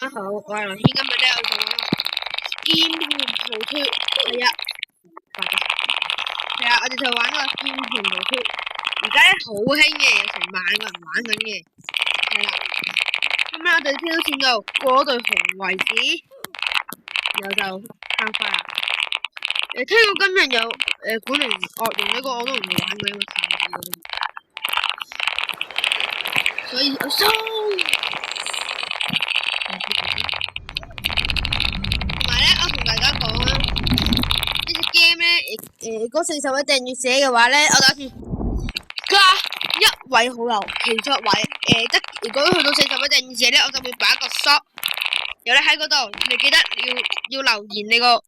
大家好，我係劉軒，今日咧我就玩劍團逃脫，我哋就玩個劍團逃脫，而家咧好興嘅，有成萬個人玩緊嘅，係啦。咁咧我哋挑戰到過對紅為止，然後就翻返啦。聽講今日有管理員惡用呢個我都唔會玩嘅，因為太難啦，所以我收。我同大家講啦，呢隻 game 咧，如果40位訂閱者嘅話咧，我打算加1位好友，其中1位，如果去到40位訂閱者咧，我就會擺一個 shop， 然後咧喺嗰度，你記得要留言你個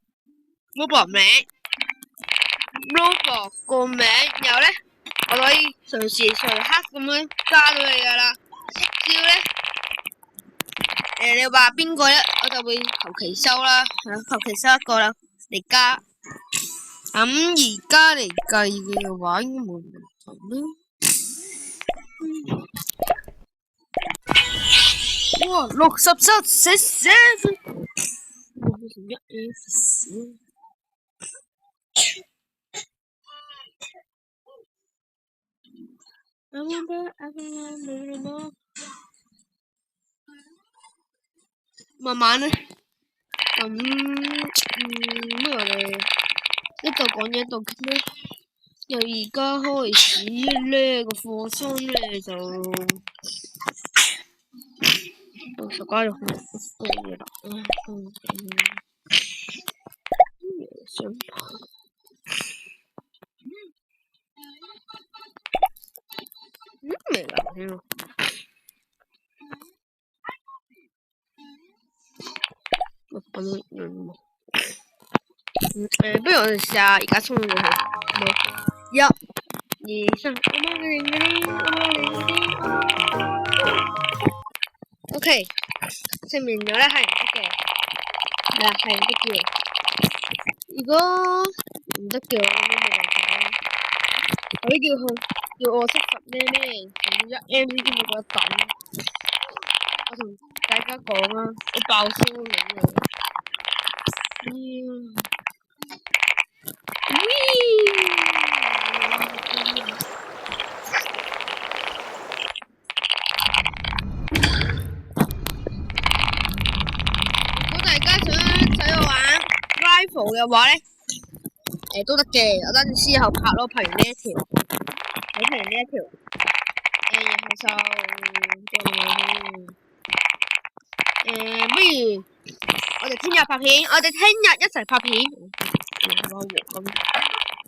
mobile 名 ，mobile 個名，然後咧我可以隨時隨刻咁樣加到你噶啦，只要咧。你話邊個咧，我就會求其收啦，求其收一個啦嚟加。咁而家嚟計嘅話，應該冇問題啦。哇，67 慢慢咧，咁咩我哋一度講嘢一度傾咧。由而家開始咧，個課箱咧就到時加咗好多嘢啦。想咩嚟㗎？不如我哋試下而家衝咗佢。1、2、3，OK， 證明咗咧係唔得嘅，係啦，係唔得嘅。如果唔得嘅話，咁冇辦法啦。可以叫我識10咩，1M 先冇得等。我同大家講啦，我爆燒你啊！如果大家想睇我玩 rifle 嘅話咧，都得嘅。我等陣之後拍咯，拍完呢一條，然後不如我哋聽日拍片，我哋聽日一齊拍片。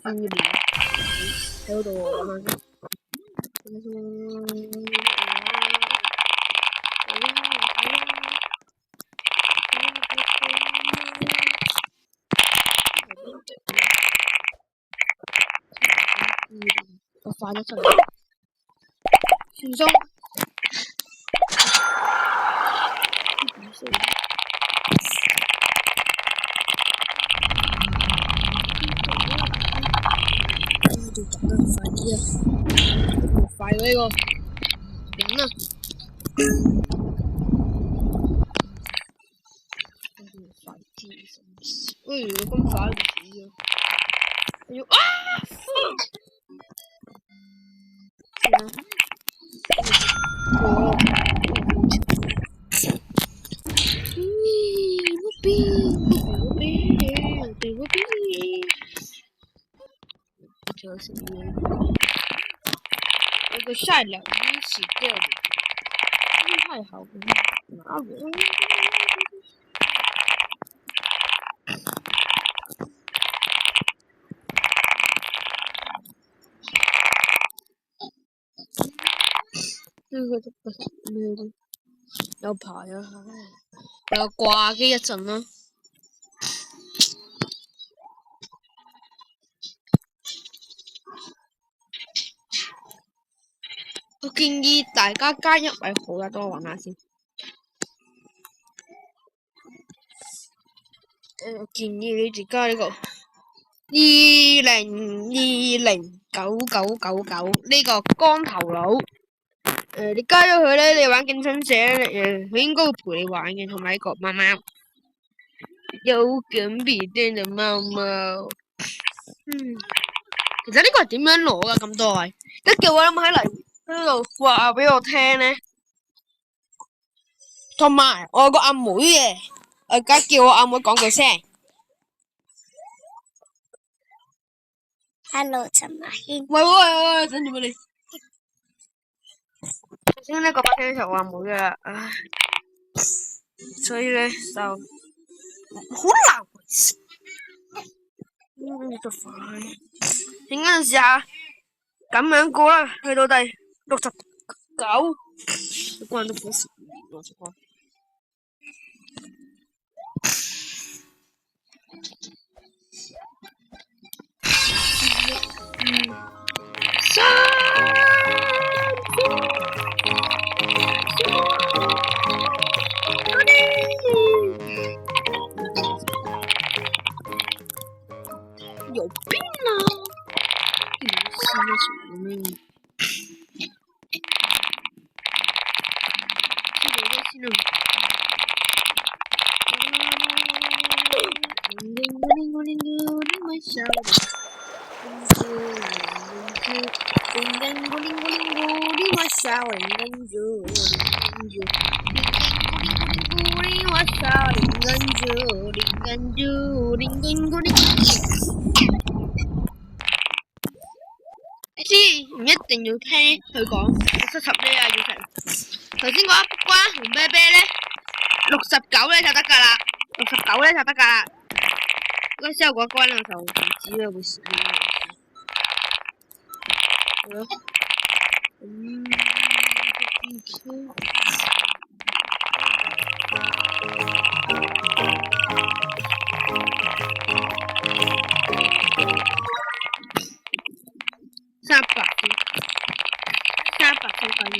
喺嗰度玩下我快咗出嚟，輕鬆。快呢個點啊！咁快唔止啊！要啊！有個善良一起過的，太好了，哪有？呢個都不係咩咯？有排啊，有掛機一陣啦。我建議大家加1位好友，等我玩下先。我建議你哋加呢個20209999呢個光頭佬。你加咗佢咧，你玩競爭者咧，佢應該會陪你玩嘅，同埋一個貓貓，有梗比癲嘅貓貓。其實呢個係點樣攞噶咁多位？一叫我諗喺嚟呢度話俾我聽咧，同埋我有個阿妹嘅，我而家叫我阿妹講句聲。Hello， 陳馬軒。喂，等住俾你。頭先呢個把聲就係我阿妹噶啦，唉，所以咧就好難維持。你就快，點解試下咁樣過啦？去到第69，個人都苦死我這個。有病啊！是那什么呢？是有个新的。知唔一定要聽佢講，70呢啊要成。頭先嗰一關紅啤啤咧，69咧就得㗎啦，69咧就得㗎啦。嗰之後嗰關我就唔知啦，會死啦。好啦，300分翻完。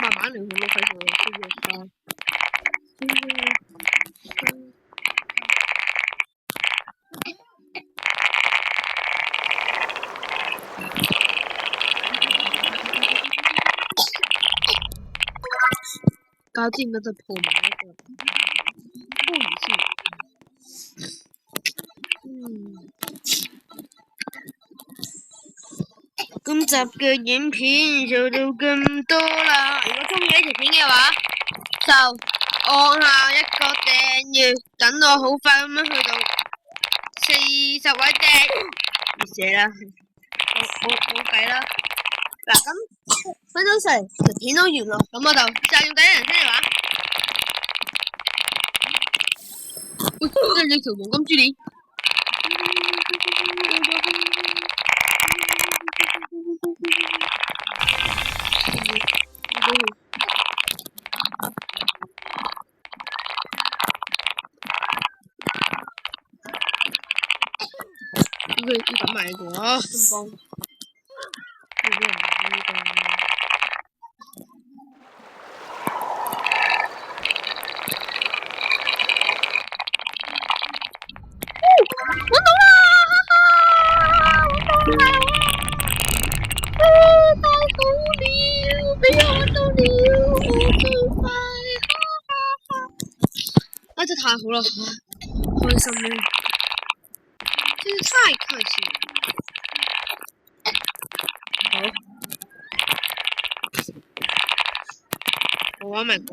慢慢嚟，佢老細同我輸咗翻。搞掂啦就破埋一個，不如先。今集嘅影片就到咁多啦。如果中意呢條片嘅話，就按下一個訂閱，等我好快咁樣去到40位訂閱者啦。冇計啦。嗱咁分咗成條片都完咯，咁我就就用第一人稱嚟玩。跟住條黃金珠鏈。要等埋個啊，陰公。要俾人買呢個。揾到啦！揾到啦！太好了，俾我揾到了，好最快！啊，真係太好啦，開心啊！真是太開心了。好，我玩埋個。